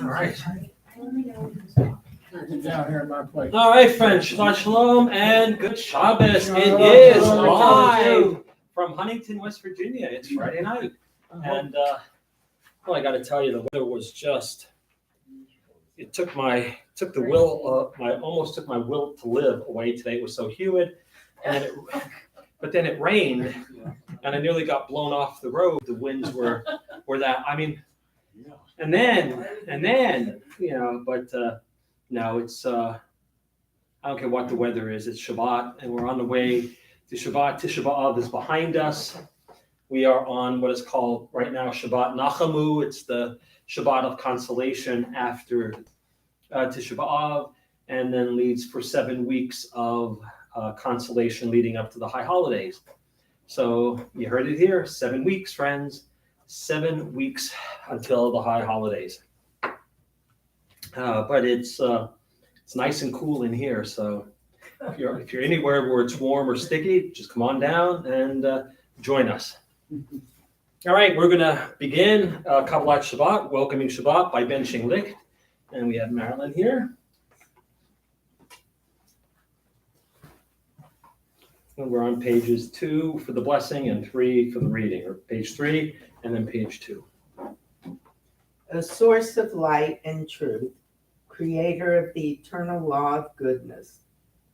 All right. Get down here in my place. All right, friends. Shabbat Shalom and good Shabbos. It Shalom. is Shalom. live from Huntington, West Virginia. It's Friday night. And, well, I got to tell you, the weather was just, it took the will, almost took my will to live away today. It was so humid. But then it rained and I nearly got blown off the road. The winds were that, I mean, and then, but no, it's, I don't care what the weather is. It's Shabbat and we're on the way to Shabbat. Tisha B'Av is behind us. We are on what is called right now Shabbat Nachamu. It's the Shabbat of consolation after Tisha B'Av, and then leads for 7 weeks of consolation leading up to the high holidays. So you heard it here, 7 weeks, friends. 7 weeks until the high holidays. But it's nice and cool in here. So if you're anywhere where it's warm or sticky, just come on down and join us. All right, we're going to begin Kabbalat Shabbat, Welcoming Shabbat by Ben Shing-Licht. And we have Marilyn here. And we're on pages 2 for the blessing and 3 for the reading, or page 3 and then page 2. A source of light and truth, creator of the eternal law of goodness,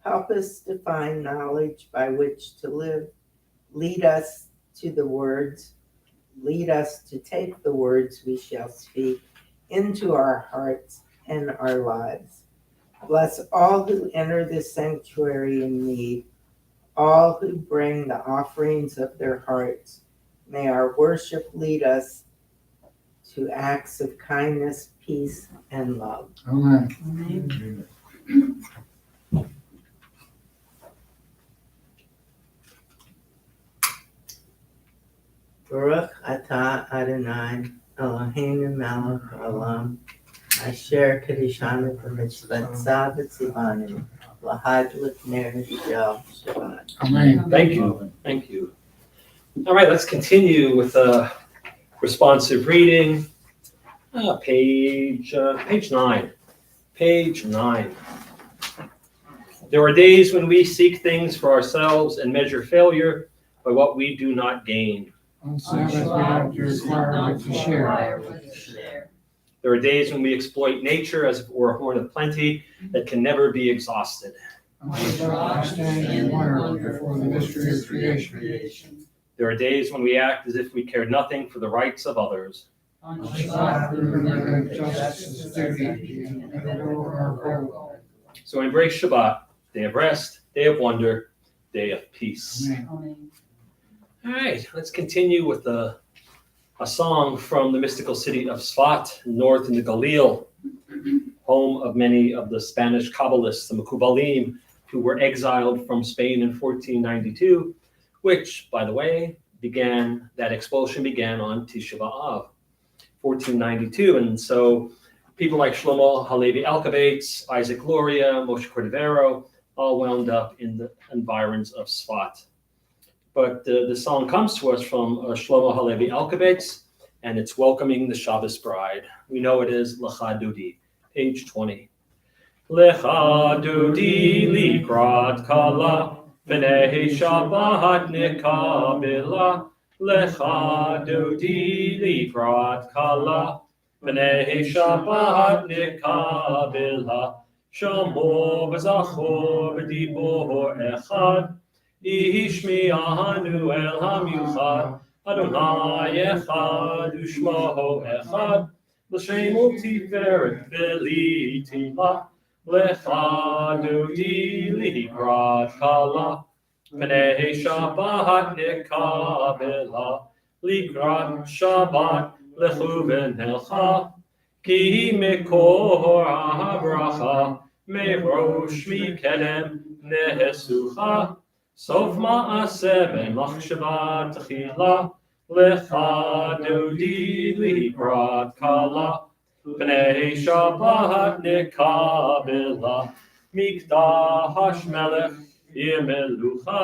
help us to find knowledge by which to live, lead us to the words, lead us to take the words we shall speak into our hearts and our lives. Bless all who enter this sanctuary in need, all who bring the offerings of their hearts. May our worship lead us to acts of kindness, peace, and love. Amen. Baruch atah Adonai Eloheinu melech haolam asher kadishanu b'mitzvotzav v'tzivanu l'hadlik ner shel Shabbat. Amen. Thank you. All right, let's continue with a responsive reading. Page 9. Page 9. There are days when we seek things for ourselves and measure failure by what we do not gain. On Sabbath, we have to require with the share. There are days when we exploit nature as if it were a horn of plenty that can never be exhausted. On Shabbat, we stand in wonder before the mystery of creation. There are days when we act as if we cared nothing for the rights of others. On Shabbat, we remember that justice is duty and adore our goal. So embrace Shabbat, day of rest, day of wonder, day of peace. Amen. All right, let's continue with a song from the mystical city of Sfat, north in the Galil, home of many of the Spanish Kabbalists, the Mekubalim, who were exiled from Spain in 1492, which, by the way, that expulsion began on Tisha B'Av, 1492. And so people like Shlomo Halevi Alkabetz, Isaac Luria, Moshe Cordovero, all wound up in the environs of Sfat. But the song comes to us from Shlomo Halevi Alkabetz, and it's welcoming the Shabbos bride. We know it is Lecha Dudi, page 20. Lecha Dudi likrat kala, v'nei Shabbat nikabela. Lecha Dudi likrat kala, v'nei Shabbat nikabela. Shamo v'zachor v'dibor echad, Ishmi'anu el hamiuchad, Adonai echad u'shmo echad, l'shem u'tiferet v'litila, lecha dudi likrat kala, v'nei Shabbat nikabela, likrat Shabbat lechu v'nelcha, ki mekor ha'bracha, merosh mikedem nehesucha, Sof ma'aseh v'machshava tchila, lecha dudi likrat kala, v'nei Shabbat nikabela, mikdash melech yimelucha,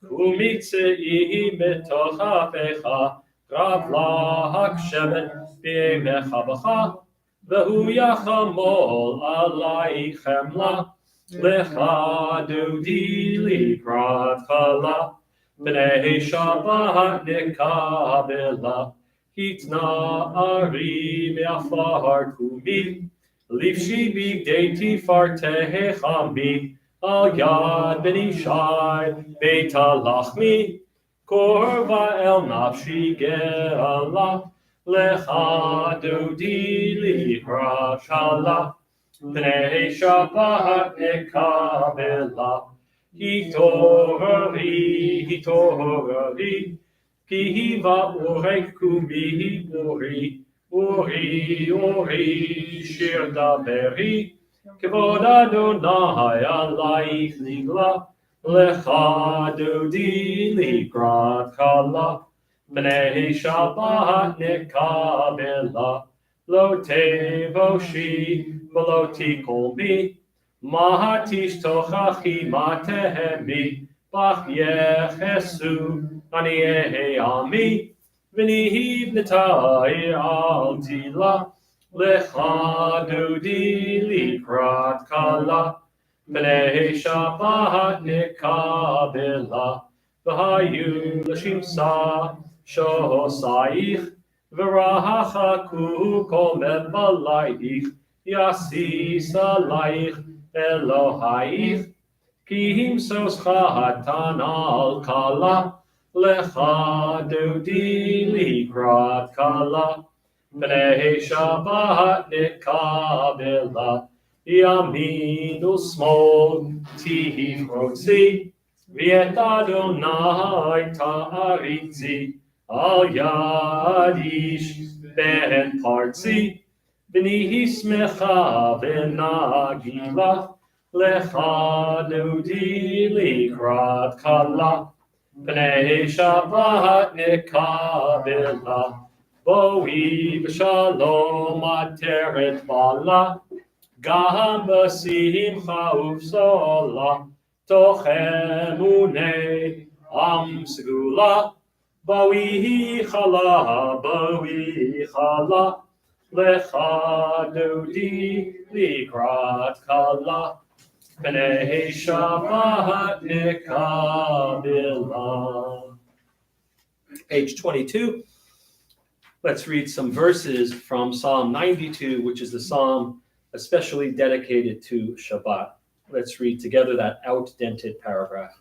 u'mitzei mitoch afecha, rav lahak shevet b'yemecha b'cha, Vehu yachamol alai chemla, lecha dodi likrat chala, b'nei Shabbat nekabela, hitna ari me'afar kumi, livshi bigdei tifarte chami, al yad ben ishai beita lachmi, korva el nafshi ge'ala, lecha dodi likrat chala, b'nei Shabbat nekabela, hitorari, kihiva orek kumi ori, shir daveri, kevod Adonai alaich nigla, lecha dodi likrat chala, b'nei Shabbat nekabela, lo tevoshi v'lo tikolmi, mahatish tochachi matehemi, bach yechesu ani ami, v'nihiv netai al tila, lecha dodi likrat kala, b'nei Shabbat nekabela, v'hayu l'shimsa shosaich, v'rahachaku kol mebalayich, yasis alayich Elohayich, ki himsos chatan al kala, lecha dodi likrat kala, b'nei Shabbat nekabela, yamin u'smol tifrotzi, v'et Adonai ta'aritzi, al yad ish ben partzi, B'ni hismecha v'nagila, lecha dodi likrat kala, b'nei Shabbat nekabela, boi v'shalom ateret bala, gam b'simcha uv'sola, toch emunei am segula, boi chala, lecha dodi likrat kala, b'nei Shabbat nekabela. Page 22. Let's read some verses from Psalm 92, which is the psalm especially dedicated to Shabbat. Let's read together that outdented paragraph.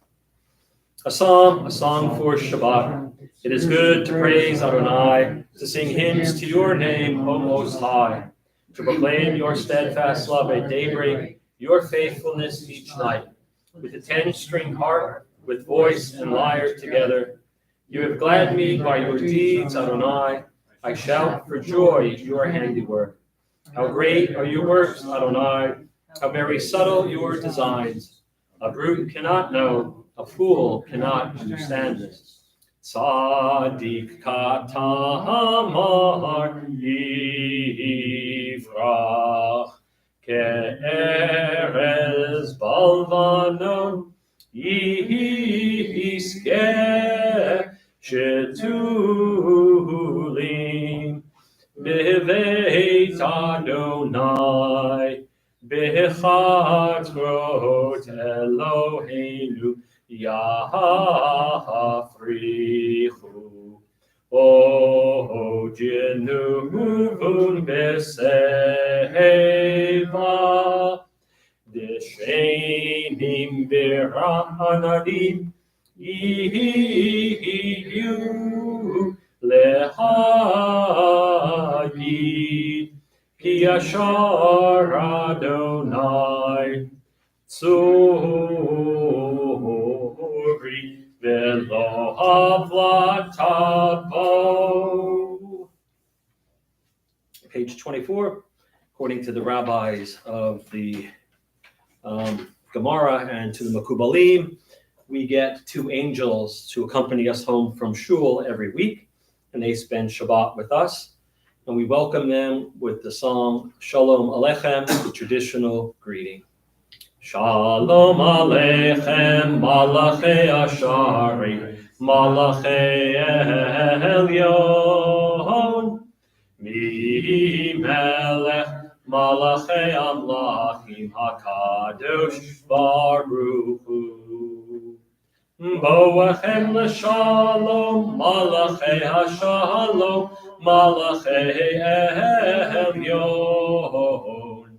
A song for Shabbat. It is good to praise Adonai, to sing hymns to your name, O Most High, to proclaim your steadfast love at daybreak, your faithfulness each night. With a 10-string harp, with voice and lyre together, you have gladdened me by your deeds, Adonai. I shout for joy at your handiwork. How great are your works, Adonai! How very subtle your designs. A brute cannot know, a fool cannot understand this. Tzadik katamar yifrach, ke'erez balvanon yiskeh shetulim beveit Adonai bechatrot Eloheinu Yafrichu, O Jenuvun Beseva, Deshenim Beranadim, Iyu Lehayid, Ki Yashar Adonai, Tzuri velo havlatavo. Page 24, according to the rabbis of the Gemara and to the Mekubalim, we get 2 angels to accompany us home from shul every week, and they spend Shabbat with us. And we welcome them with the song Shalom Aleichem, the traditional greeting. Shalom Aleichem, Malachei Ashari, Malachei Elyon, Mi melech malachei amlachim hakadosh baruch hu. Boachem l'shalom malachei hashalom malachei elyon.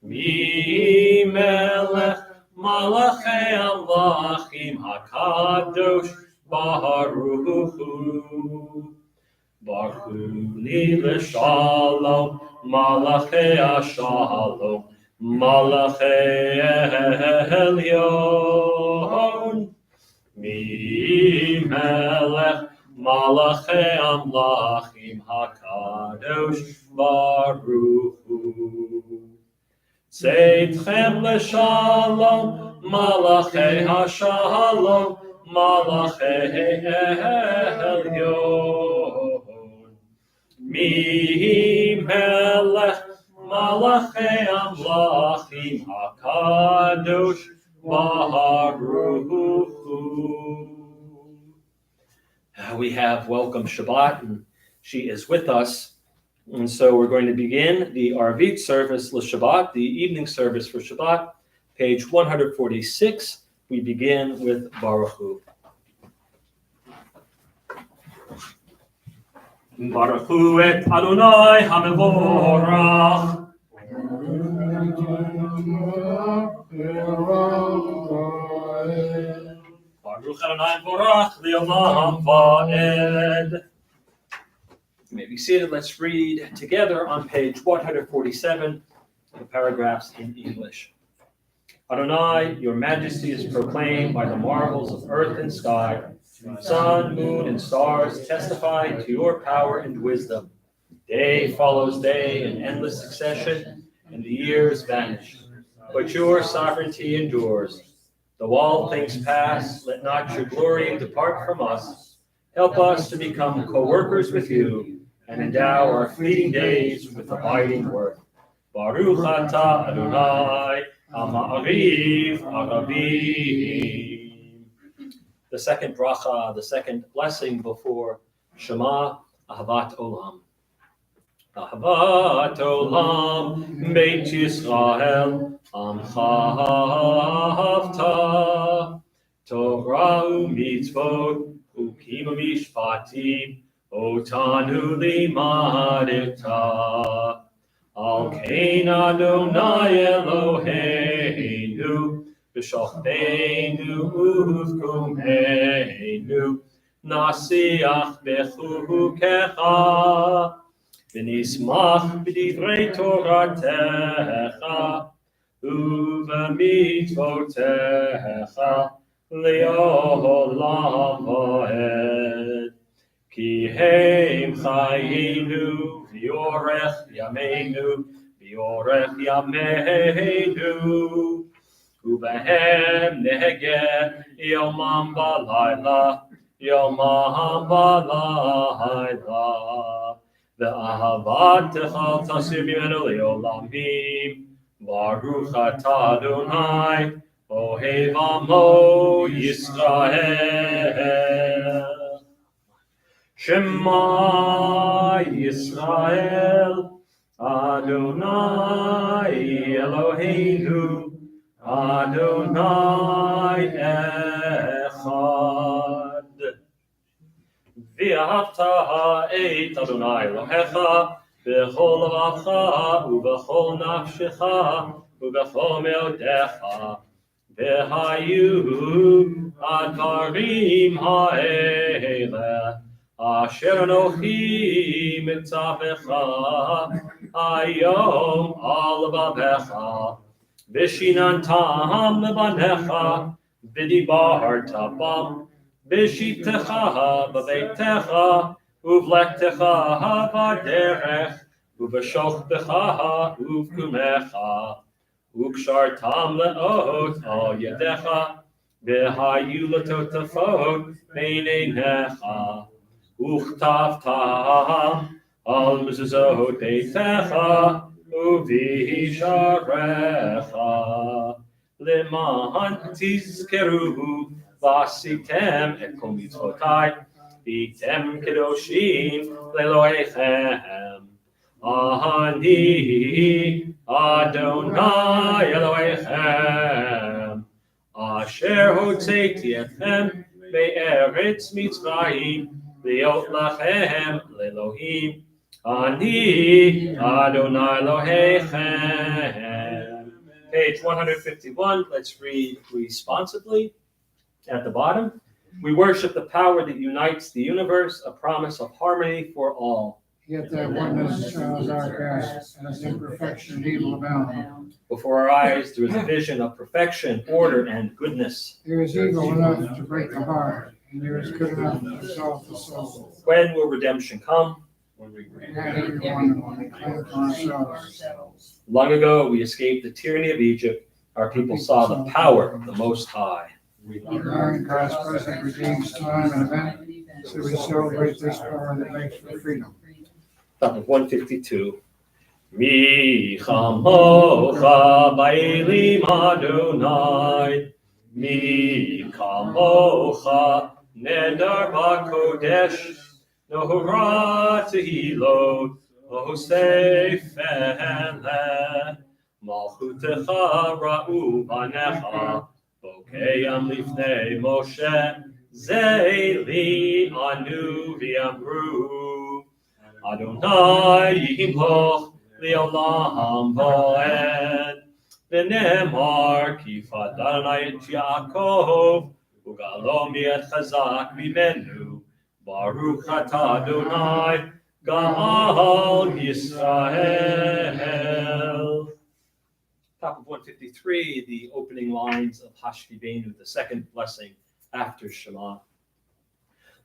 Mi melech malachei amlachim hakadosh baruch hu. Baruch li l'shalom malachei hashalom malachei elyon. Mi melech malachei amlachim hakadosh baruch hu. Tzedchem l'shalom malachei hashalom malachei elyon. Mi melech malachei amlachim hakadosh baruch hu. We have Welcome Shabbat, and she is with us. And so we're going to begin the Arvit service l'Shabbat, the evening service for Shabbat, page 146. We begin with Baruch Hu. Baruch Hu et Adonai HaMevorach. Baruch Adonai Borach Le'olam Va'ed. You may be seated. Let's read together on page 147, the paragraphs in English. Adonai, your majesty is proclaimed by the marvels of earth and sky. Sun, moon, and stars testify to your power and wisdom. Day follows day in endless succession, and the years vanish. But your sovereignty endures. Though all things pass, let not your glory depart from us. Help us to become co-workers with you, and endow our fleeting days with abiding worth. Baruch atah Adonai, Ha'ma'ariv Arabim. The second bracha, the second blessing before Shema, Ahavat Olam. Ahavat Olam, Beit Yisrael, Amcha Ahavta, Torah u'mitzvot, Ukim u'mishpatim, Otanu limadeta. Al kein Adonai Eloheinu, B'shochbeinu uv'kumeinu, Nasiach bechukecha, V'nismach b'divrei Toratecha, Uv'mitzvotecha, Le'olam va'ed. Ki heim chayinu, v'yorech yameinu, v'yorech yameinu, u'behem nehege yomam v'layla, yomam v'layla, ve'ahavatecha tasir mimenu le'olamim, baruch atah Adonai, ohev amo Yisrael. Shema Yisrael, Adonai Eloheinu, Adonai Echad. V'ahavta ha'et Adonai Elohecha, b'chol levacha, u'b'chol nafshecha, u'b'chol me'odecha, v'hayu advarim ha'eleh, Asher Anochi mitzavecha, Ayom al babecha, Vishinantam lebanecha, Vidibarta bam, Vishitecha b'beitecha, Uvlektecha b'derech, Uveshochtecha uvkumecha, Ukshartam le'ot al yedecha, V'hayu letotafot b'neinecha, Uchtavtam al mezuzot beitecha uvisharecha leman tizkeruhu vasitem et kol mitzvotai v'tem kedoshim leloechem Ani Adonai Elohechem Asher Hotzeiti Etchem Be'eretz Mitzrayim Liot Lachem Lelohim Ani Adonai Elohechem. Page 151, let's read responsibly at the bottom. We worship the power that unites the universe, a promise of harmony for all. Yet that oneness shows our best, as imperfection and evil abound. Before our eyes, there is a vision of perfection, order, and goodness. There is evil enough to break the heart, and there is good enough to exalt the soul. When will redemption come? Not everyone will claim for ourselves. Long ago, we escaped the tyranny of Egypt. Our people saw the power of the Most High. Our God's presence redeems time and event, so we celebrate this power that makes for freedom. Top of 152. Mi chamocha ba'elim Adonai, mi kamocha nedar ba'kodesh, nohura tehilot, ohosefele, malchutecha ra'u banecha, bokeyam lifnei Moshe, zeili anu v'amru, Adonai yimloch le'olam va'ed, v'nemar ki fadalnai et Yaakov, ugalom yet chazak mimenu, Baruch atah Adonai, Gaal Yisrael. Top of 153, the opening lines of Hashkivenu, the second blessing after Shema.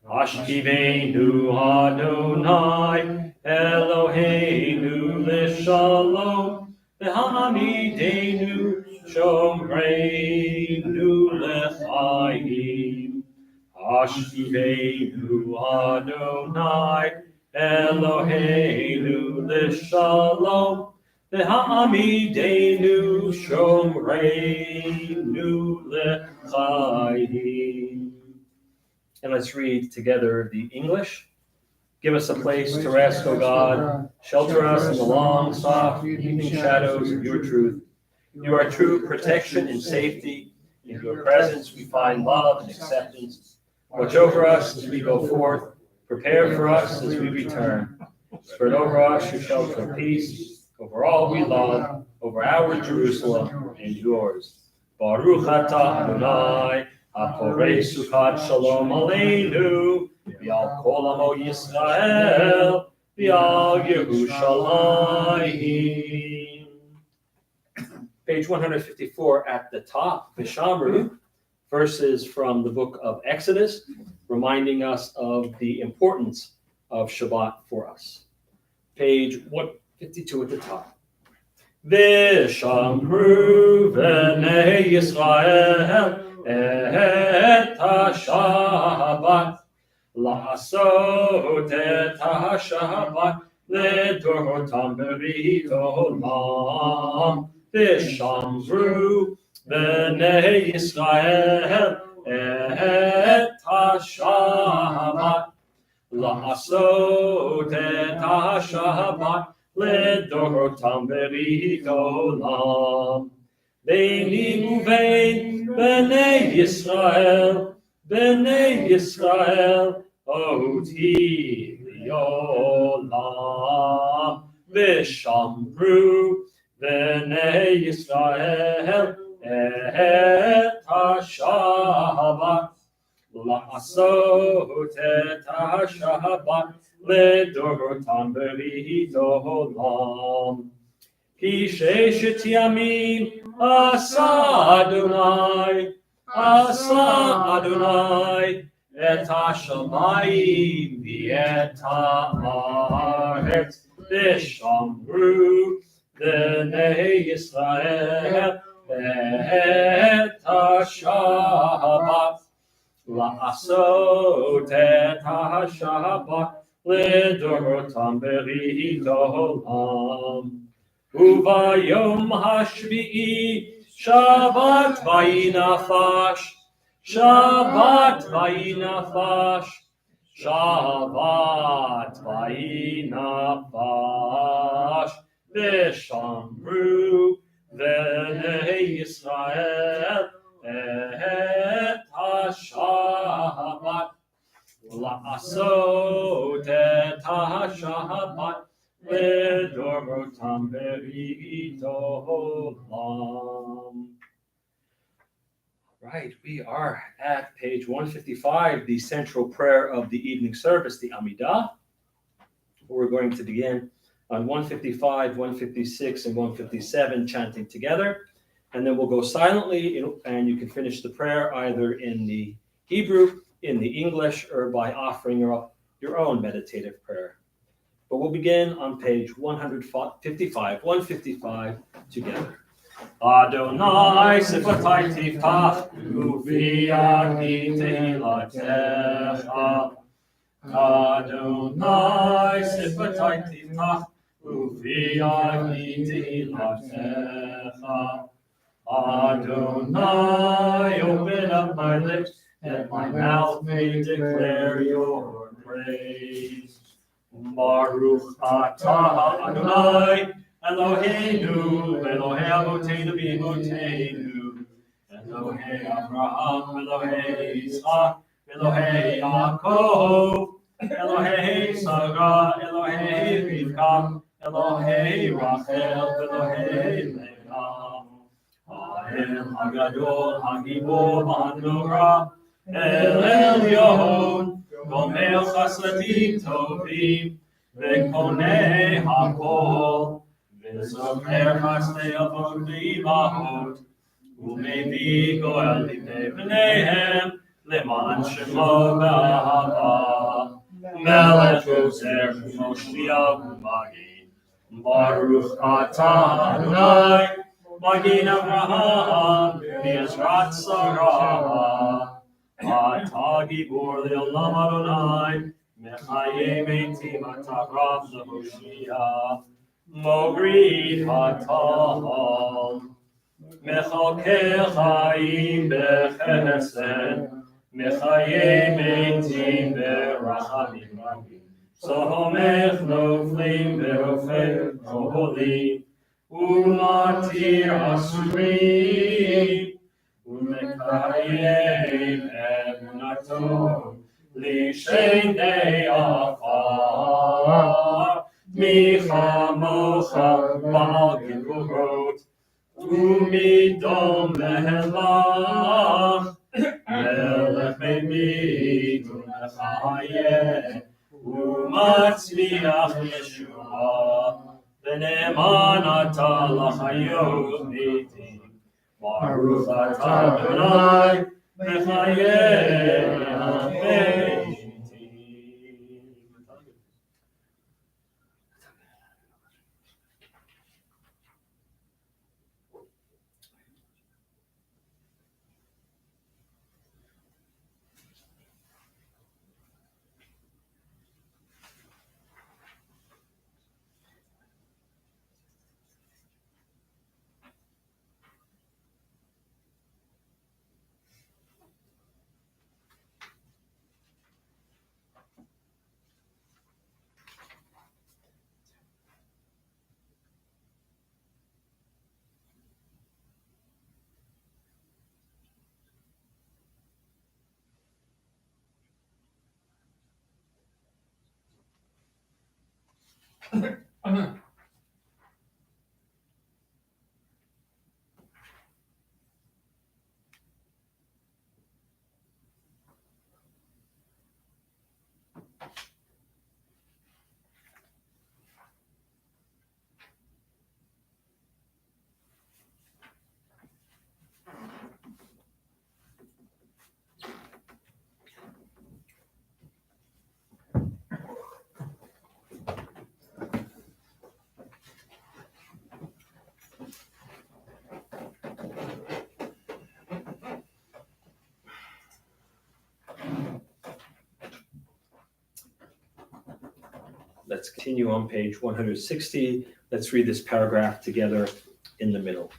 Hashkivenu Adonai, Eloheinu l'shalom, v'hamidenu shomreinu l'chaim. Hashkivenu Adonai, Eloheinu l'shalom, v'hamidenu shomreinu l'chaim. And let's read together the English. Give us a place to rest, O God. Shelter us in the long, soft evening shadows of your truth. You are true protection and safety. In your presence we find love and acceptance. Watch over us as we go forth. Prepare for us as we return. Spread over us your shelter of peace, over all we love, over our Jerusalem and yours. Baruch atah Adonai, haporei sukkot shalom aleinu, v'al kol amo Yisrael, v'al Yerushalayim. Page 154 at the top, Vishamru, verses from the book of Exodus, reminding us of the importance of Shabbat for us. Page 152 at the top. Vishamru v'nei Yisrael et ha-Shabbat, la'asot et ha-Shabbat לדורותם ברית עולם, ושמרו בני ישראל את השבת, לעשות את השבת לדורותם ברית עולם. ביני ובין בני ישראל, אותי לעולם, ושמרו בני ישראל את השבת, לעשות את השבת לדורותם ברית עולם. כי ששת ימים עשה אדוני את השמיים ואת הארץ, ושמרו בני ישראל את השבת, לעשות את השבת לדורותם ברית עולם. וביום השביעי שבת ויהי נפש, Shabbat vayinapash v'shamru v'nei Yisrael et ha-Shabbat la'asot et ha-Shabbat לדורותם בריאת עולם. Right, we are at page 155, the central prayer of the evening service, the Amidah. We're going to begin on 155, 156, and 157, chanting together. And then we'll go silently, and you can finish the prayer either in the Hebrew, in the English, or by offering up your own meditative prayer. But we'll begin on page 155 together. Adonai sifatai tiftach uviagi tehilatecha. Adonai sifatai tiftach uviagi tehilatecha. Adonai, open up my lips, that my mouth may declare your praise. Baruch atah Adonai Eloheinu Elohei Avotenu v'Imotenu Elohei Avraham Elohei Yitzchak Elohei Yaakov Elohei Sarah Elohei Rivka Elohei Rachel Elohei Leah Ha'el Hagadol Hagibor Ha'Norah El Elyon גומר חסדים טובים וקונה הכל וזוכר חסדי אבות ואימהות ומביא גואל לבני בניהם למען שמו באהבה מלך עוזר ומושיע ומגן ברוך אתה אדוני מגן אברהם בעזרת שרה אתה גיבור לעולם אדוני, מחיי מתים אתה רב להושיע, מוריד הטל, מחלקי חיים בחסד, מחיי מתים ברחמים רבים, סומך נופלים ורופא חולים, ומתיר אסורים, ומקיים אמונתו לשני עפר מי כמוך בעל גבורות ומדום מלך מלך ממית ומחיה ומצמיח ישועה ונאמן אתה לחיות מתים Baruch atah Adonai, mechayeh ha-metim. Let's continue on page 160. Let's read this paragraph together in the middle.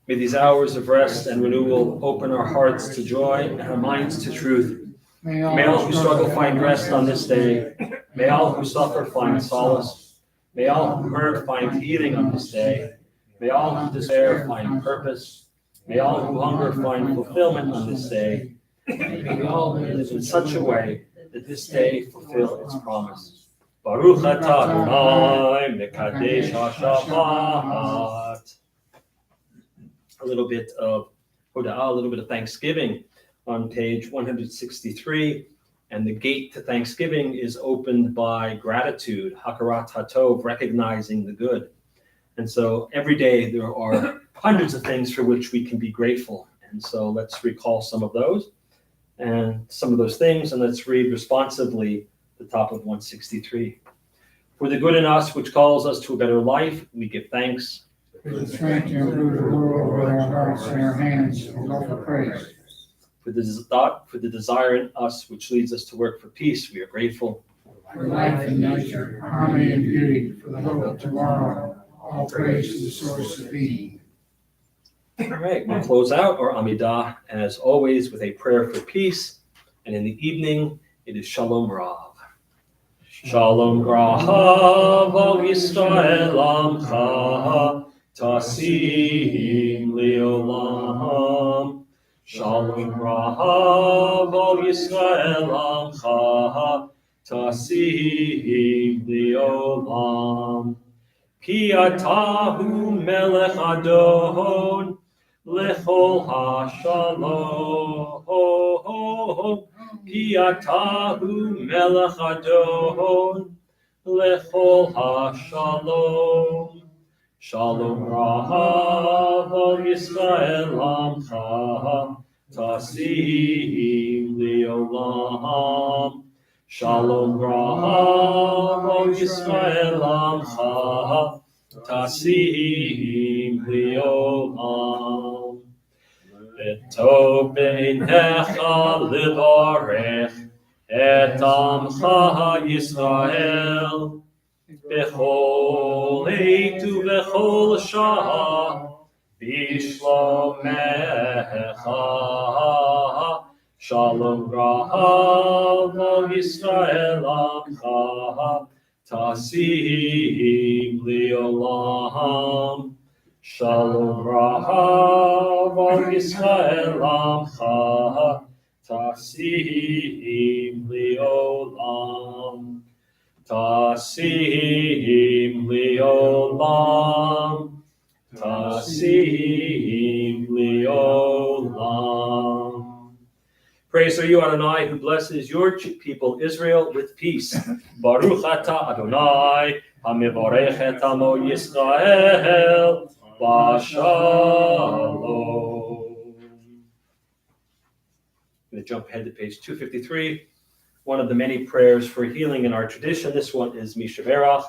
May these hours of rest and renewal open our hearts to joy and our minds to truth, May May all who struggle find rest on this day. May all who suffer find solace. May all who hurt find healing on this day. May all who despair find purpose. May all who hunger find fulfillment on this day. May we all live in such a way that this day fulfill its promise. Baruch atah Adonai mekadesh hashavat. A little bit of Hoda'ah, a little bit of Thanksgiving on page 163. And the gate to Thanksgiving is opened by gratitude, hakarat hatov, recognizing the good. And so every day there are hundreds of things for which we can be grateful. And so let's recall some of those and some of those things, and let's read responsively the top of 163. For the good in us, which calls us to a better life, we give thanks. For the strength to improve the world with our hearts and our hands, we offer praise. For the desire in us, which leads us to work for peace, we are grateful. For life and nature, harmony and beauty, for the hope of tomorrow, all praise to the source of being. All right, we'll close out our Amidah, as always, with a prayer for peace. And in the evening, it is Shalom Rav. Shalom Rav al Yisrael Amcha, Tasim Leolam. Shalom Rav al Yisrael Amcha, Tasim Leolam. Ki atahu melech adon, lechol hashalom. Ki atahu melech adon, lechol hashalom. Shalom Rav al Yisrael Amcha, Tasim Leolam. Shalom Rav al Yisrael Amcha, Tasim Leolam. V'tov beinecha levarech et Amcha Yisrael, b'chol eit u'b'chol shah, b'shlomecha. Shalom Rav al Yisrael Amcha, Tasim Leolam. Shalom Rav al Yisrael Amcha, Tasim Leolam. Tasim Leolam. Tasim Leolam. Praise are you, Adonai, who blesses your people Israel with peace. Baruch atah Adonai, hamivorech et amo Yisrael, b'shalom. I'm going to jump ahead to page 253. One of the many prayers for healing in our tradition. This one is Misha Berach.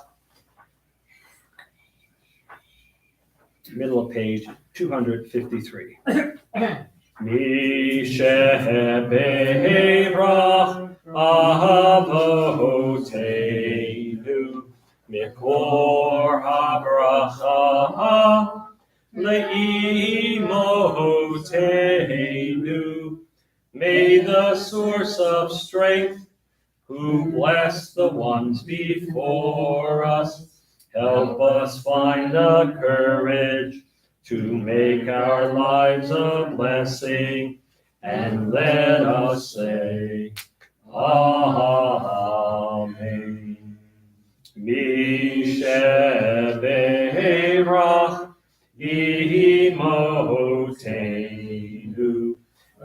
Middle of page 253. Misheberach Avoteinu Mikor HaBracha Le'imoteinu. May the source of strength, who bless the ones before us, help us find the courage to make our lives a blessing, and let us say, Amen. Misheberach Imoteinu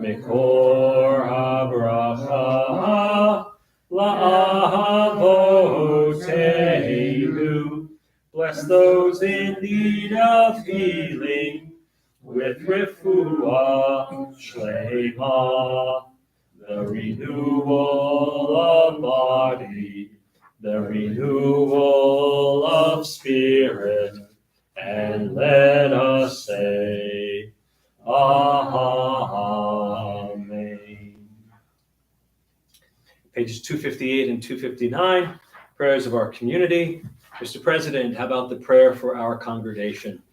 Mikor HaBracha La'avoteinu. Bless those in need of healing with refuah shlema, the renewal of body, the renewal of spirit, and let us say, Amen. Pages 258 and 259, prayers of our community. Mr. President, how about the prayer for our congregation?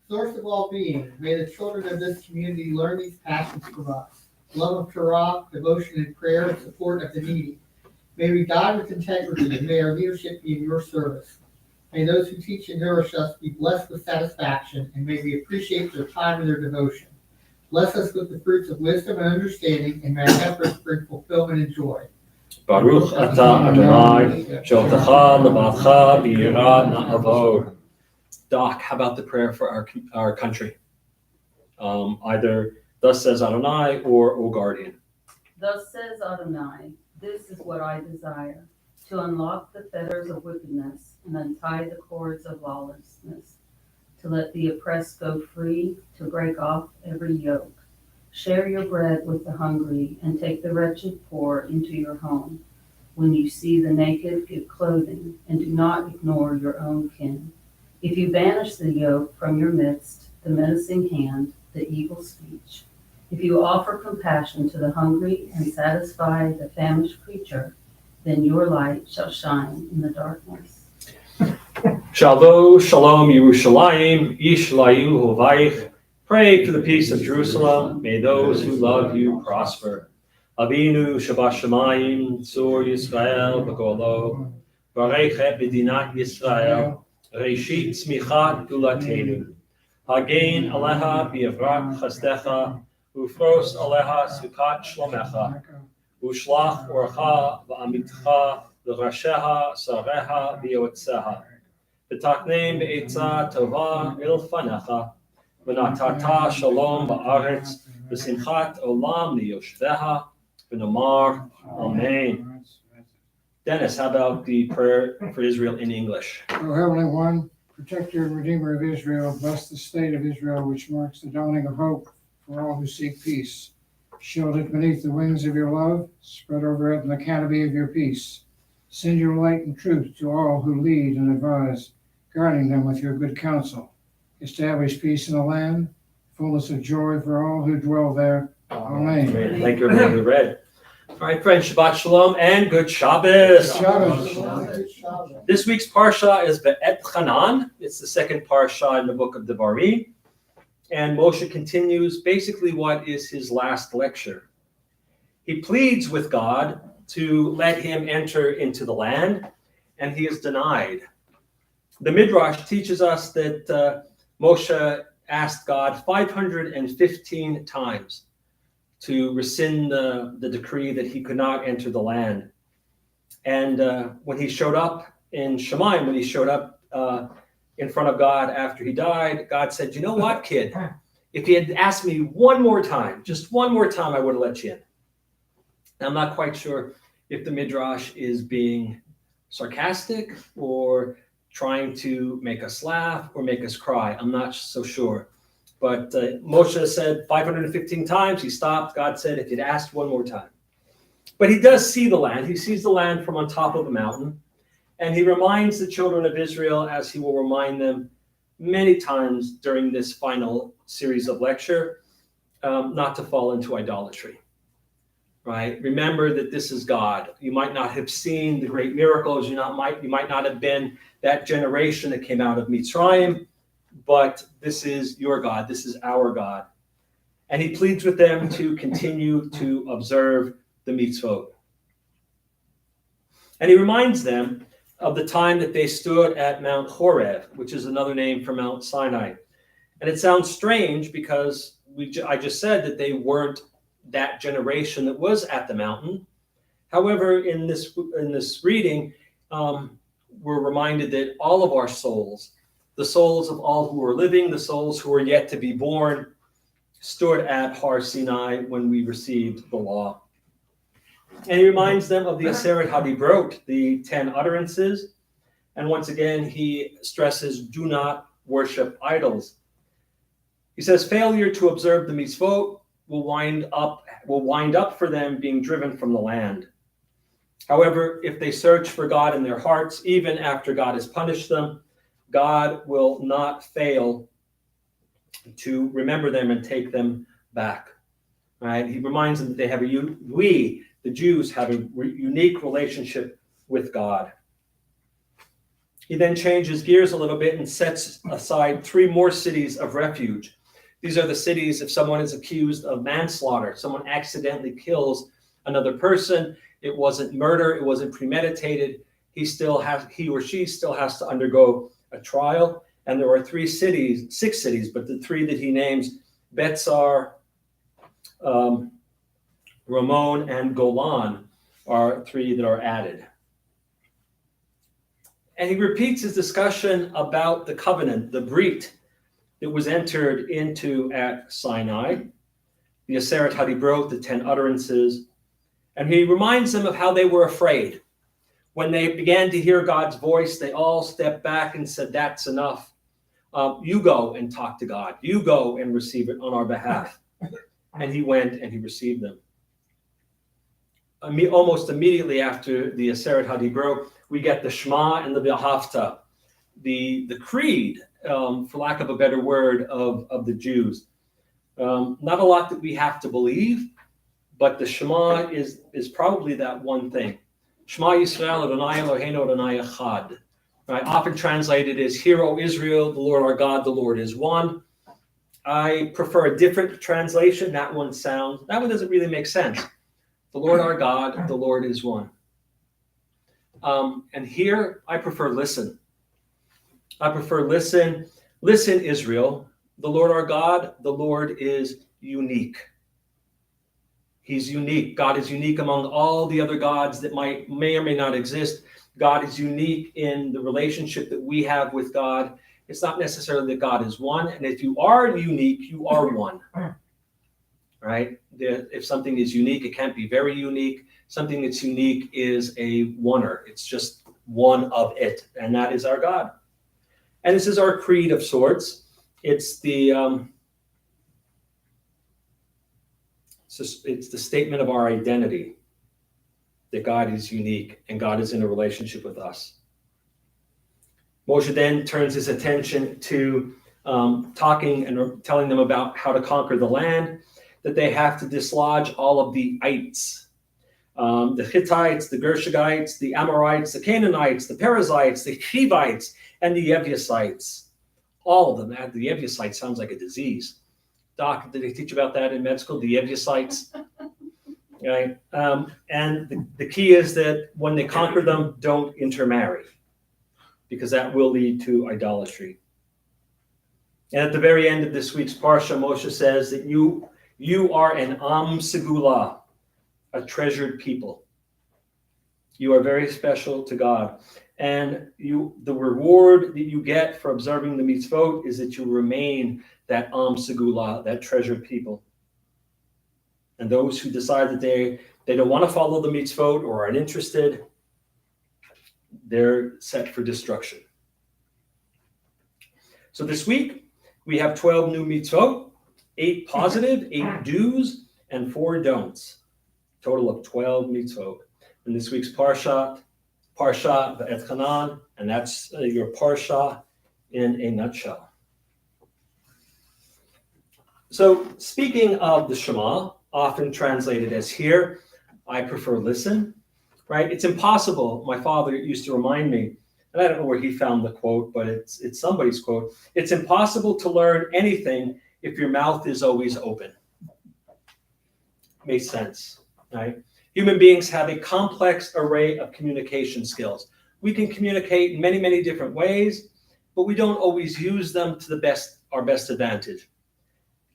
Source of all being, may the children of this community learn these passions from us. love of Torah, devotion and prayer, and support of the needy. May we die with integrity, and may our leadership be in your service. May those who teach and nourish us be blessed with satisfaction, and may we appreciate their time and their devotion. Bless us with the fruits of wisdom and understanding, and may our efforts bring fulfillment and joy. Baruch atah Adonai, sholtecha levatcha b'yirah na'avod. Doc, how about the prayer for our country? Either thus says Adonai or O guardian. Thus says Adonai, this is what I desire, to unlock the fetters of wickedness and untie the cords of lawlessness, to let the oppressed go free, to break off every yoke. Share your bread with the hungry and take the wretched poor into your home. When you see the naked, give clothing, and do not ignore your own kin. If you banish the yoke from your midst, the menacing hand, the evil speech, if you offer compassion to the hungry and satisfy the famished creature, then your light shall shine in the darkness. Shalom, Shalom Yerushalayim, Yishlayu Hovaich. Pray for the peace of Jerusalem. May those who love you prosper. Avinu Shabashamayim, Tzur Yisrael B'Golo, Barech et Medinat Yisrael, Reishit Tzmichat Gulatenu. Hagein Aleha B'Yavrat Chasdecha, Ufros Aleha Sukat Shlomecha, Ushlach Orcha V'Amitcha, L'Rasheha Sareha V'Yotzeha. V'Takneim Be'etza Tova Ilfanecha, V'Natata Shalom Ba'aretz, V'Simchat Olam Liyoshveha, V'Nomar Amen. Dennis, how about the prayer for Israel in English? O Heavenly One, Protector and Redeemer of Israel, bless the state of Israel, which marks the dawning of hope for all who seek peace. Shield it beneath the wings of your love, spread over it in the canopy of your peace. Send your light and truth to all who lead and advise, guarding them with your good counsel. Establish peace in the land, fullness of joy for all who dwell there. Amen. Thank you, everyone who read. All right, friends, Shabbat Shalom and Good Shabbos. Shabbos. This week's Parsha is Be'et Hanan. It's the second Parsha in the book of Devarim. And Moshe continues basically what is his last lecture. He pleads with God to let him enter into the land, and he is denied. The Midrash teaches us that Moshe asked God 515 times to rescind the decree that he could not enter the land. And when he showed up in Shemaim, when he showed up in front of God after he died, God said, you know what, kid? If you had asked me one more time, just one more time, I would have let you in. And I'm not quite sure if the Midrash is being sarcastic or trying to make us laugh or make us cry. I'm not so sure. But Moshe said 515 times, he stopped. God said, if you'd asked one more time. But he does see the land. He sees the land from on top of a mountain. And he reminds the children of Israel, as he will remind them many times during this final series of lecture, not to fall into idolatry. Right? Remember that this is God. You might not have seen the great miracles. You might not have been that generation that came out of Mitzrayim, but this is your God. This is our God. And he pleads with them to continue to observe the mitzvot. And he reminds them of the time that they stood at Mount Horeb, which is another name for Mount Sinai. And it sounds strange because I just said that they weren't that generation that was at the mountain. However, in this reading, we're reminded that all of our souls, the souls of all who are living, the souls who are yet to be born, stood at Har Sinai when we received the law. And he reminds them of the Aseret HaDibrot, the 10 utterances. And once again, he stresses, do not worship idols. He says, failure to observe the mitzvot will wind up for them being driven from the land. However, if they search for God in their hearts, even after God has punished them, God will not fail to remember them and take them back. Right? He reminds them that they have the Jews have a unique relationship with God. He then changes gears a little bit and sets aside 3 more cities of refuge. These are the cities if someone is accused of manslaughter, someone accidentally kills another person, it wasn't murder, it wasn't premeditated, he or she still has to undergo a trial. And there are 6 cities, but the 3 that he names, Betzar, Ramon, and Golan, are 3 that are added. And he repeats his discussion about the covenant, the Brit, that was entered into at Sinai, the Aseret HaDibrot, the 10 utterances. And he reminds them of how they were afraid. When they began to hear God's voice, they all stepped back and said, that's enough. You go and talk to God. You go and receive it on our behalf. And he went and he received them. Almost immediately after the Aseret HaDibrot, we get the Shema and the V'ahavta, the creed, for lack of a better word, of the Jews. Not a lot that we have to believe, but the Shema is probably that one thing. Shema Yisrael Adonai Eloheinu Adonai Echad. Right? Often translated as, Hear, O Israel, the Lord our God, the Lord is one. I prefer a different translation. That one doesn't really make sense. The Lord our God, the Lord is one. And here I prefer listen. Listen, Israel, the Lord our God, the Lord is unique. He's unique. God is unique among all the other gods that may or may not exist. God is unique in the relationship that we have with God. It's not necessarily that God is one. And if you are unique, you are one. Right? If something is unique, it can't be very unique. Something that's unique is a oneer. It's just one of it. And that is our God. And this is our creed of sorts. It's the it's the statement of our identity, that God is unique and God is in a relationship with us. Moshe then turns his attention to talking and telling them about how to conquer the land, that they have to dislodge all of the ites, the Hittites, the Gershagites, the Amorites, the Canaanites, the Perizzites, the Hivites, and the Jebusites. All of them. The Jebusites sounds like a disease. Doc, did they teach about that in med school? The Jebusites. Right? And the key is that when they conquer them, don't intermarry, because that will lead to idolatry. And at the very end of this week's Parsha, Moshe says that you are an Am Segula, a treasured people. You are very special to God. And the reward that you get for observing the mitzvot is that you remain that Am Segula, that treasured people. And those who decide that they don't want to follow the mitzvot or aren't interested, they're set for destruction. So this week, we have 12 new mitzvot, 8 positive, 8 do's, and 4 don'ts. Total of 12 mitzvot. In this week's Parsha V'et Hanan, and that's your Parsha in a nutshell. So speaking of the Shema, often translated as hear, I prefer listen, right? It's impossible. My father used to remind me, and I don't know where he found the quote, but it's somebody's quote. It's impossible to learn anything if your mouth is always open. Makes sense, right? Human beings have a complex array of communication skills. We can communicate in many, many different ways, but we don't always use them to our best advantage,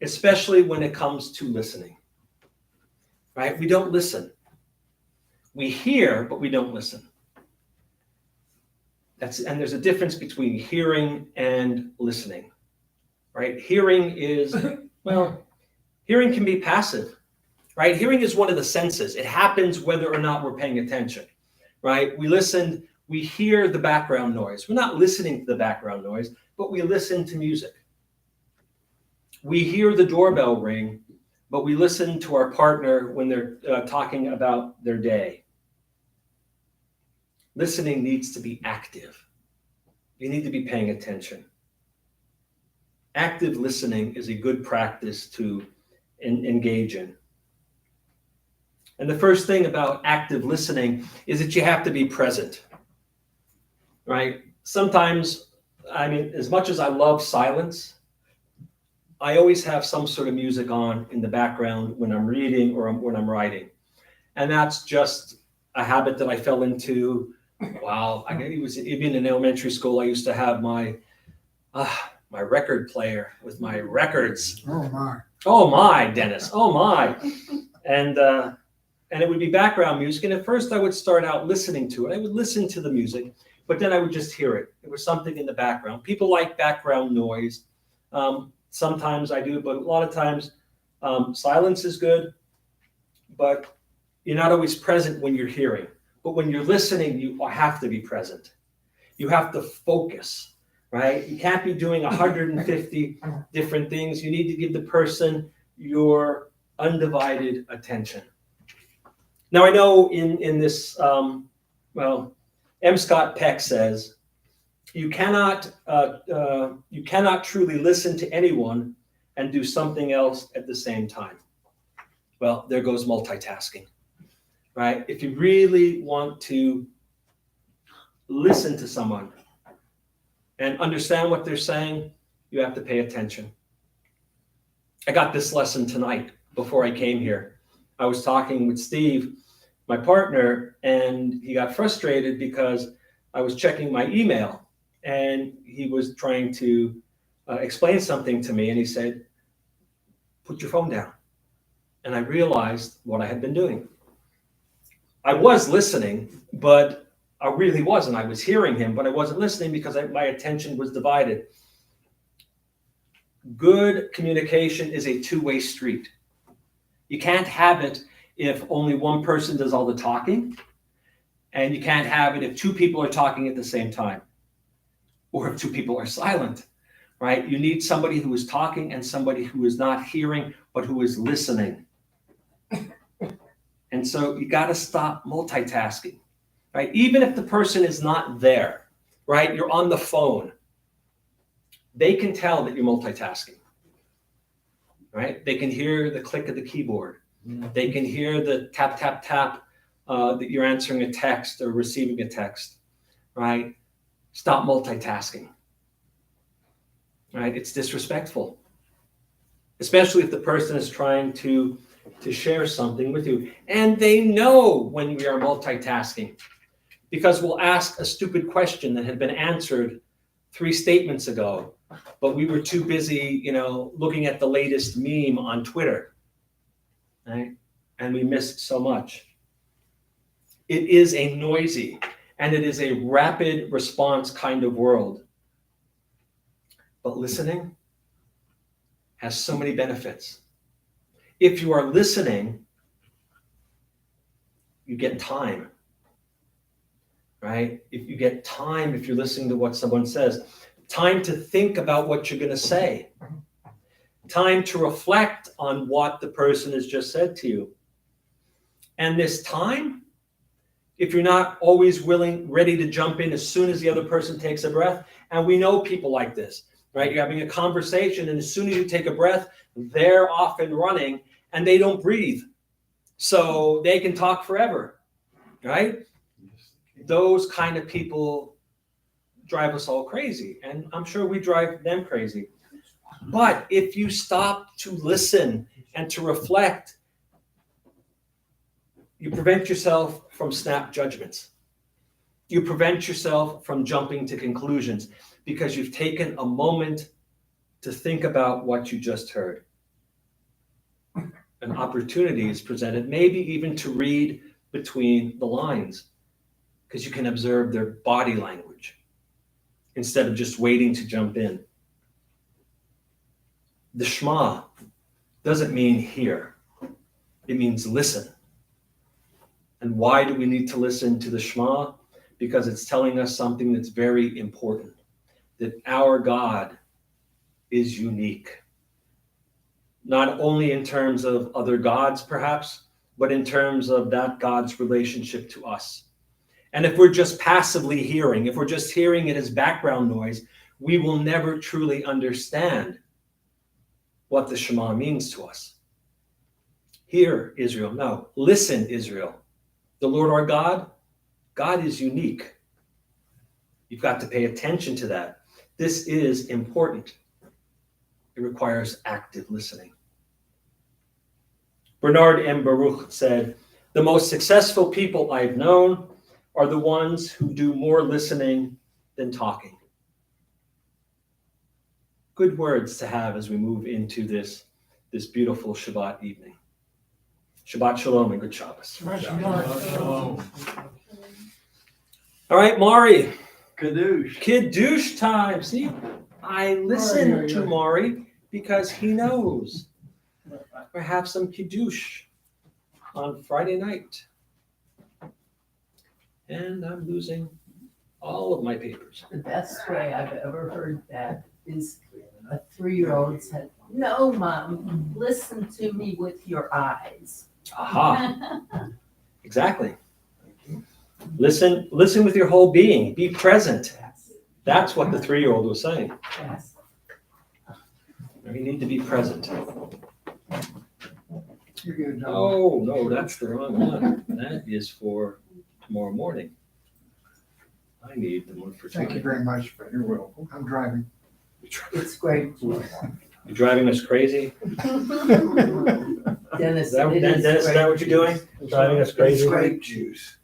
especially when it comes to listening, right? We don't listen. We hear, but we don't listen. And there's a difference between hearing and listening, right? Hearing hearing can be passive, right? Hearing is one of the senses. It happens whether or not we're paying attention, right? We hear the background noise. We're not listening to the background noise, but we listen to music. We hear the doorbell ring, but we listen to our partner when they're talking about their day. Listening needs to be active. You need to be paying attention. Active listening is a good practice to engage in. And the first thing about active listening is that you have to be present, right? Sometimes, as much as I love silence, I always have some sort of music on in the background when I'm reading or when I'm writing. And that's just a habit that I fell into. Wow, it was even in elementary school. I used to have my record player with my records. Oh, my. Oh my, Dennis. Oh my. And it would be background music. And at first I would start out listening to it. I would listen to the music, but then I would just hear it. It was something in the background. People like background noise. Sometimes I do, but a lot of times silence is good, but you're not always present when you're hearing. But when you're listening, you have to be present. You have to focus, right? You can't be doing 150 different things. You need to give the person your undivided attention. Now, I know in this, M. Scott Peck says, you cannot truly listen to anyone and do something else at the same time. Well, there goes multitasking, right? If you really want to listen to someone and understand what they're saying, you have to pay attention. I got this lesson tonight before I came here. I was talking with Steve, my partner, and he got frustrated because I was checking my email and he was trying to explain something to me, and he said, "Put your phone down." And I realized what I had been doing. I was listening, but I really wasn't. I was hearing him, but I wasn't listening because my attention was divided. Good communication is a two-way street. You can't have it if only one person does all the talking, and you can't have it if two people are talking at the same time, or if two people are silent, right? You need somebody who is talking and somebody who is not hearing, but who is listening. And so you got to stop multitasking, right? Even if the person is not there, right? You're on the phone. They can tell that you're multitasking, right? They can hear the click of the keyboard. They can hear the tap, tap, tap that you're answering a text or receiving a text, right? Stop multitasking, right? It's disrespectful, especially if the person is trying to share something with you. And they know when we are multitasking because we'll ask a stupid question that had been answered 3 statements ago, but we were too busy, looking at the latest meme on Twitter, right? And we missed so much. It is a noisy and it is a rapid response kind of world. But listening has so many benefits. If you are listening, you get time, right? If you get time, if you're listening to what someone says, time to think about what you're going to say, time to reflect on what the person has just said to you. And this time, if you're not always ready to jump in as soon as the other person takes a breath, and we know people like this, right? You're having a conversation, and as soon as you take a breath, they're off and running, and they don't breathe. So they can talk forever, right? Those kind of people drive us all crazy, and I'm sure we drive them crazy. But if you stop to listen and to reflect, you prevent yourself from snap judgments. You prevent yourself from jumping to conclusions because you've taken a moment to think about what you just heard. An opportunity is presented, maybe even to read between the lines, because you can observe their body language instead of just waiting to jump in. The Shema doesn't mean hear. It means listen. And why do we need to listen to the Shema? Because it's telling us something that's very important, that our God is unique. Not only in terms of other gods, perhaps, but in terms of that God's relationship to us. And if we're just passively hearing, if we're just hearing it as background noise, we will never truly understand what the Shema means to us. Hear, Israel. No, listen, Israel. The Lord our God is unique. You've got to pay attention to that. This is important. It requires active listening. Bernard M. Baruch said, "The most successful people I've known are the ones who do more listening than talking." Good words to have as we move into this beautiful Shabbat evening. Shabbat Shalom and good Shabbos. All right, Mari. Kiddush time. See, I listen to Mari because he knows we have some Kiddush on Friday night. And I'm losing all of my papers. The best way I've ever heard that is a 3-year-old said, "No, Mom, listen to me with your eyes." Aha, exactly. Listen with your whole being. Be present. Yes, That's what the 3-year-old was saying. yes. We need to be present. You get it done. Oh, no, that's the wrong one. That is for tomorrow morning. I need the one for Thank you tonight. very much, but you're welcome. I'm driving. It's great. You're driving us crazy? Dennis, Is that, it is Dennis, is that what you're doing? Driving us crazy? Grape juice.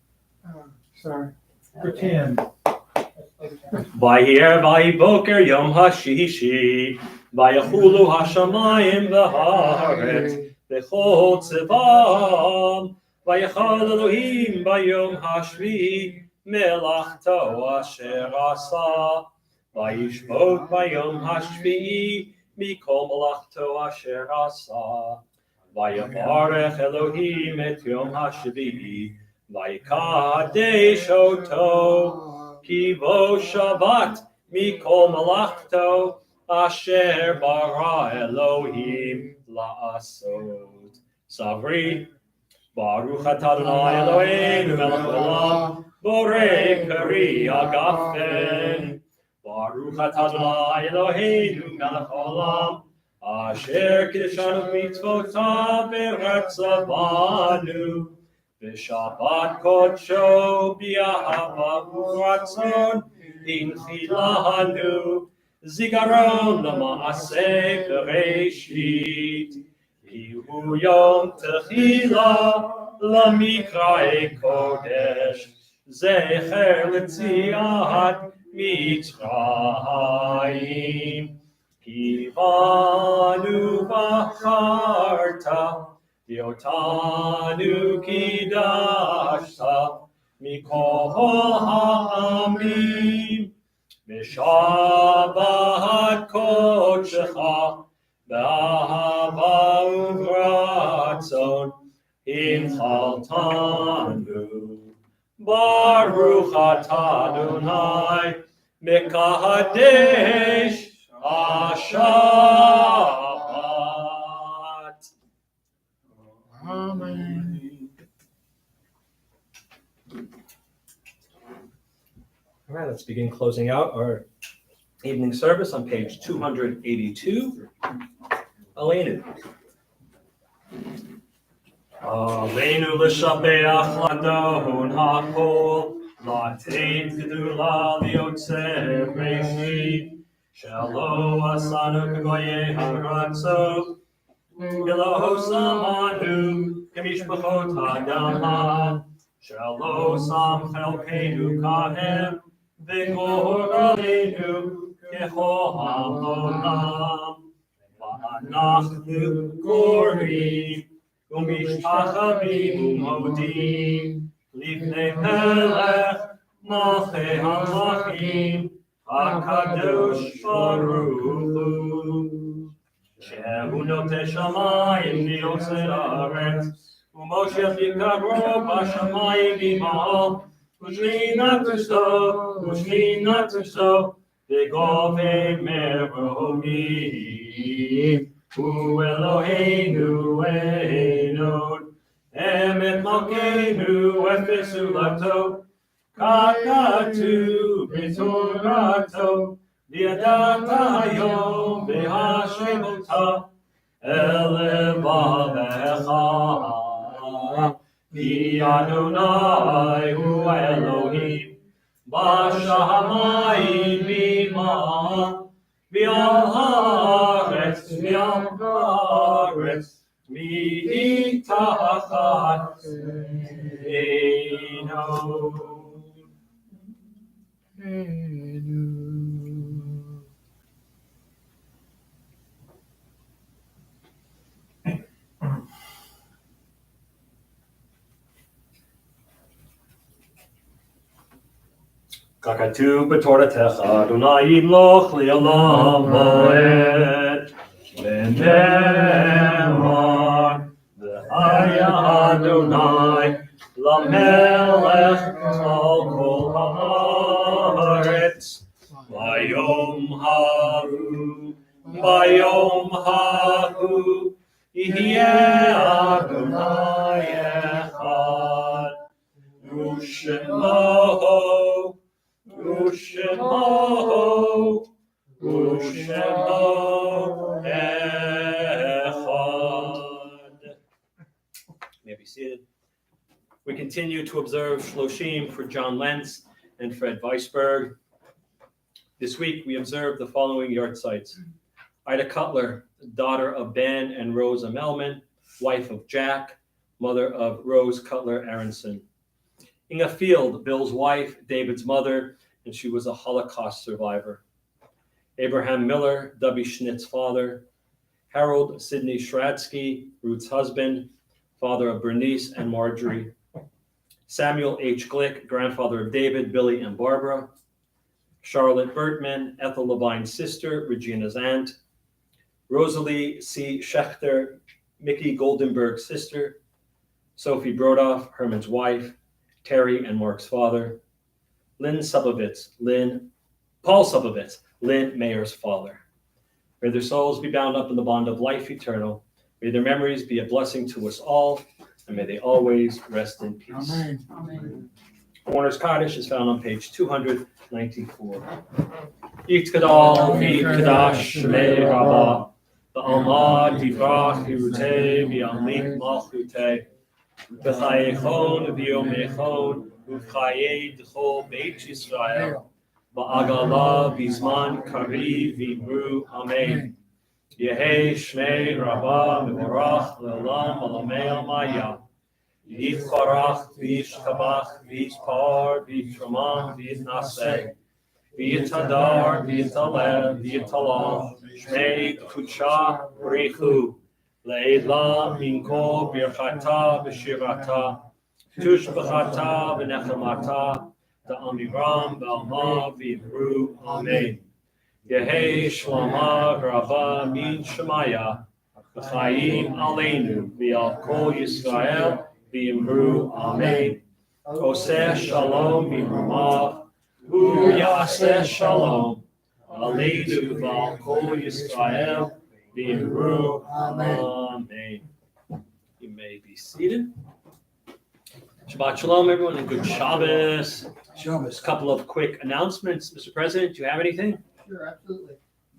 Sorry. Pretend. Vayir vayiboker yom hashishi, vayachulu hashamayim v'haaretz, v'chol tzivam, vayachal Elohim bayom hashvi, melachto asher asa, vayishbot bayom hashvi, mikol melachto asher asa, vayavarech Elohim et yom hashvi, vayikadesh oto, Ki bo Shabbat mikol malachto asher bara Elohim la'asot. Savri, Baruch atah Adonai Eloheinu melech haolam, borei peri agafen. Baruch atah Adonai Eloheinu melech haolam, asher kiddushanu mitzvotav v'retzavanu. V'shabbat kodsho b'ahava u'ratzon inchilanu zikaron l'maaseh bereshit ki hu yom techila l'mikra'e kodesh zecher l'tziat mitzrayim ki banu b'charta Yotanu kidashta mikol ha'amim B'shabbat kodshecha b'ahava u'ratzon inchaltanu Baruch atah Adonai mekadesh Shabbat. Amen. All right, let's begin closing out our evening service on page 282. Aleinu. Aleinu l'shabeach ladon hakol, latein gedula liotzer breshit, shelo asanu k'goyei haratzot, Gelo samanu k'mishpachot ha'adam, shelo sam chelkeinu kahem, v'gor aleinu k'chol ha'olam. V'anachnu gorim, u'mishtachavim u'modim, lifnei melech malchei hamlachim, hakadosh baruch hu. Shehu noteh shamayim v'yotzer haaretz, u'moshiach yikaro b'shamayim v'ima'al, u'shmi natuso, v'govei meromim, hu Eloheinu einod, emet malkeinu efes ulato, kakatu b'torato, V'yadata hayom v'hashemota el levavecha v'Adonai hu Elohim b'shamayim v'ima'al v'al הארץ, מהארץ, מתחת ככתוב בתורתך, אדוני ימלוך לעולם ועד. ונאמר, והיה אדוני למלך על כל הארץ. ביום ההוא יהיה אדוני אחד, ושמו echad. May be seated. We continue to observe Shloshim for John Lentz and Fred Weisberg. This week we observe the following yahrzeits: Ida Cutler, daughter of Ben and Rosa Melman, wife of Jack, mother of Rose Cutler Aronson. Inga Field, Bill's wife, David's mother, and she was a Holocaust survivor. Abraham Miller, Dubby Schnitt's father. Harold Sidney Shradsky, Ruth's husband, father of Bernice and Marjorie. Samuel H. Glick, grandfather of David, Billy, and Barbara. Charlotte Bertman, Ethel Levine's sister, Regina's aunt. Rosalie C. Schechter, Mickey Goldenberg's sister. Sophie Brodoff, Herman's wife. Terry and Mark's father. Paul Subovitz, Lynn Mayer's father. May their souls be bound up in the bond of life eternal. May their memories be a blessing to us all, and may they always rest in peace. Amen. Amen. Warner's Kaddish is found on page 294. Yitkadal v'yitkadash shmei Rabbah, v'alma tivrach yirutei v'yamlik malchutei, v'chayechon v'yomechon v'chayei d'chol Beit Yisrael, v'agala v'zman kariv v'imru amen. Yehei shmei Rabbah mevorach le'olam alamei almaya. Yitkarach v'yishtabach v'yitpar v'yitramam v'yitnaseh v'yitadar v'yitalel v'yitalam shmei kudsha b'richu le'edla minko birchata v'shirata tushbachata v'nechamata da'amiram v'alma v'yibru amen. Yehei shlama Rabbah min shemaya v'chayim aleinu v'al kol Yisrael v'yimru amen. Oseh shalom v'imrumav hu yaseh shalom aleinu v'al kol Yisrael v'yimru amen. You may be seated. Shabbat shalom, everyone, and good Shabbos. Shabbos. A couple of quick announcements, Mr. President. Do you have anything? Sure, absolutely.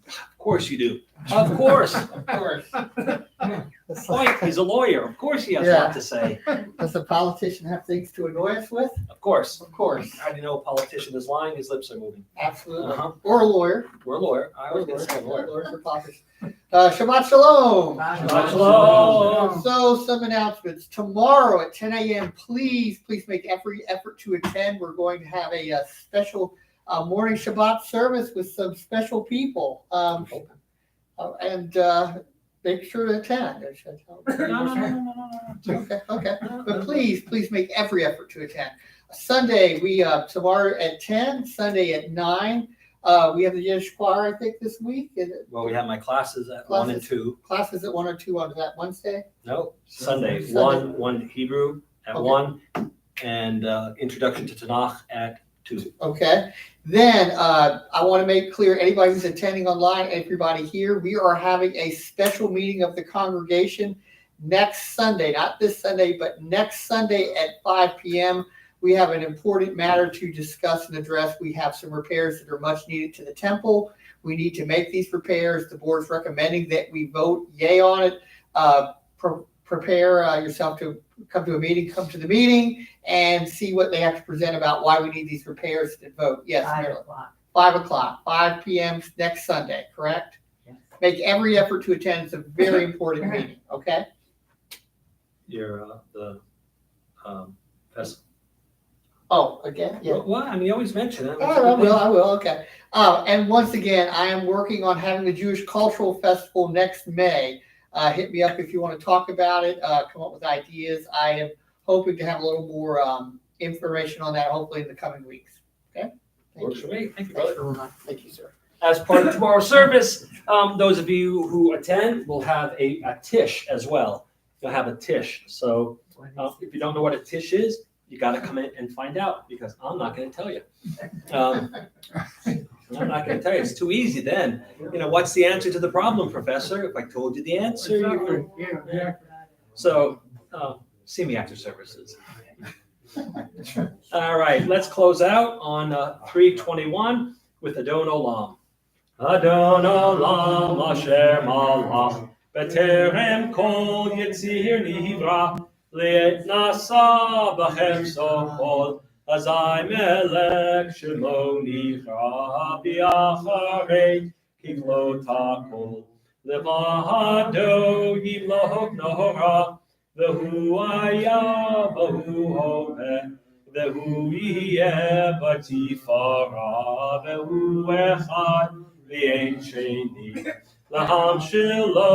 Of course you do. Of course. Of course. Boy, he's a lawyer. Of course he has a lot to say. Does a politician have things to annoy us with? Of course. Of course. How do you know a politician is lying? His lips are moving. Absolutely. Uh-huh. Or a lawyer. We're a lawyer. I was going to say a lawyer. Lawyers are politicians. Shabbat shalom. Shabbat shalom. So some announcements. Tomorrow at 10 a.m., please make every effort to attend. We're going to have a special morning Shabbat service with some special people. And make sure to attend. Okay. But please make every effort to attend. Sunday, we tomorrow at 10, Sunday at 9. We have the Yiddish choir, I think, this week. Well, we have my classes at 1 and 2. Classes at 1 or 2 on that Wednesday? No, Sunday. Sunday. One Hebrew at Okay. 1, and Introduction to Tanakh at 2. Okay. Then I want to make clear, anybody who's attending online, everybody here, we are having a special meeting of the congregation next Sunday, not this Sunday, but next Sunday at 5 p.m. We have an important matter to discuss and address. We have some repairs that are much needed to the temple. We need to make these repairs. The board's recommending that we vote yay on it. Prepare yourself to come to the meeting and see what they have to present about why we need these repairs and vote. Yes, 5 Marilyn. o'clock. 5 o'clock, 5 p.m. next Sunday, correct? Yes. make every effort to attend. It's a very important meeting, okay? Your, the, festival. Oh, again, yeah. Well, I mean, you always mention it. I will, okay. And once again, I am working on having the Jewish Cultural Festival next May. Hit me up if you want to talk about it, come up with ideas. I am hoping to have a little more information on that, hopefully in the coming weeks. Okay? Thank Works you. for me. Thank you, Thanks brother. for thank you, sir. As part of tomorrow's service, those of you who attend will have a tish as well. You'll have a tish. So if you don't know what a tish is, you got to come in and find out because I'm not going to tell you. I'm not going to tell you. It's too easy then. You know, what's the answer to the problem, Professor? If I told you the answer, you would. Yeah, exactly. So see me after services. All right, let's close out on 321 with Adon Olam. Adon Olam Asher Malach B'terem Kol Yitzir Nivra Le'et Nasa B'chem Sokol Azai Melech Shemo Nivra B'Acharei Kiklo Takol Levado Yimloch Nohora V'hu Aya V'hu Hoveh V'hu Yeh B'tifara V'hu Echad V'ein Sheni Laham Shilo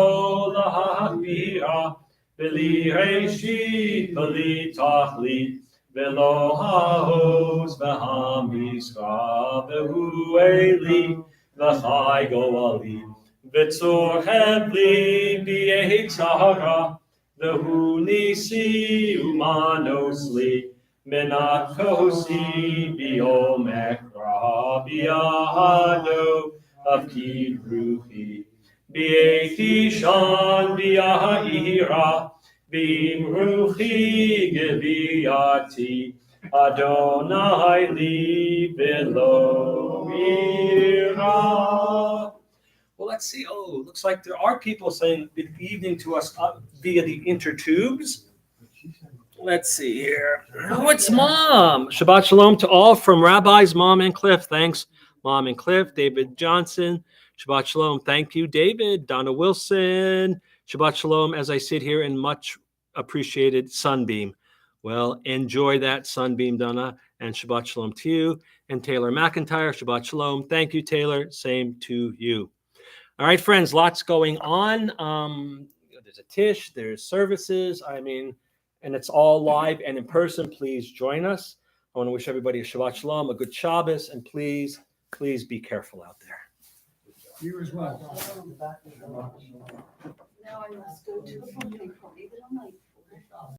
Lahachbira V'li Reshit V'li Tachlit V'lo Ha'oz V'ha'miskra V'hu Eli V'chai Goali V'tzor Hebli B'yehitzara V'hu Nisi Umanosli Menat Kosi B'omekra B'yahado Avkid Ruchi B'etishan B'yahira B'imruchi Geviyati Adonai Li V'lo Ira. Well, let's see. Oh, looks like there are people saying good evening to us via the intertubes. Let's see here. Oh, it's Mom. Shabbat Shalom to all from Rabbis, Mom and Cliff. Thanks, Mom and Cliff. David Johnson. Shabbat Shalom. Thank you, David. Donna Wilson. Shabbat Shalom as I sit here in much appreciated sunbeam. Well, enjoy that sunbeam, Donna. And Shabbat Shalom to you. And Taylor McIntyre. Shabbat Shalom. Thank you, Taylor. Same to you. All right, friends, lots going on. There's a tish, there's services. I mean, and it's all live and in person. Please join us. I want to wish everybody a Shabbat Shalom, a good Shabbos, and please be careful out there. You as well. Now I must go to a birthday party that I'm late for.